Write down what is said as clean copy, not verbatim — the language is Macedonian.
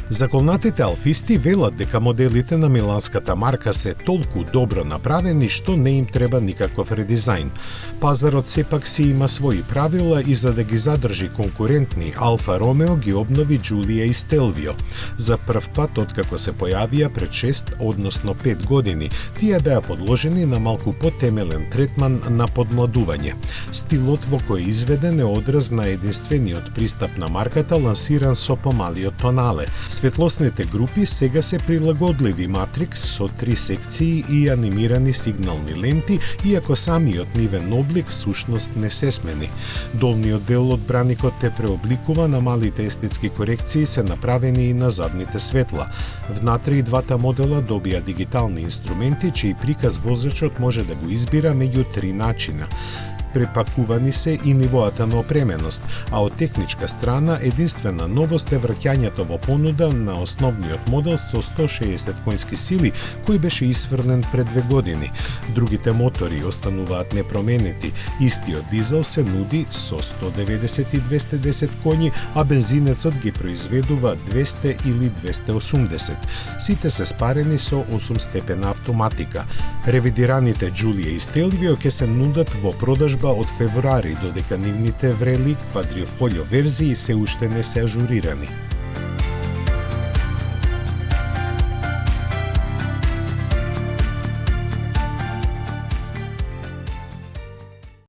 Заколнатите алфисти велат дека моделите на миланската марка се толку добро направени што не им треба никаков редизајн. Пазарот сепак си има своји правила и за да ги задржи конкурентни, Алфа Ромео ги обнови Джулија и Стелвио. За прв пат откако се појавија пред 6, односно 5 години, тие беа подложени на малку потемелен третман на подмладување. Стилот во кој изведен е одраз на единствениот пристап на марката лансиран со помалиот тонале. Светлосните групи сега се прилагодливи матрикс со 3 секции и анимирани сигнални ленти, иако самиот нивен облик всушност не се смени. Долниот дел од браникот е преобликува, на малите естетски корекции се направени и на задните светла. Внатре и двата модела добија дигитални инструменти, чиј приказ возачот може да го избира меѓу 3 начина. Препакувани се и нивоата на опременост, а од техничка страна единствена новост е враќањето во понуда на основниот модел со 160 конски сили, кој беше исфрлен пред 2 години. Другите мотори остануваат непроменети. Истиот дизел се нуди со 190 и 210 коњи, а бензинецот ги произведува 200 или 280. Сите се спарени со 8 степена автоматика. Ревидираните Джулија и Стелвио ќе се нудат во продажба од февруари, додека нивните врели квадриофолио верзии се уште не се ажурирани.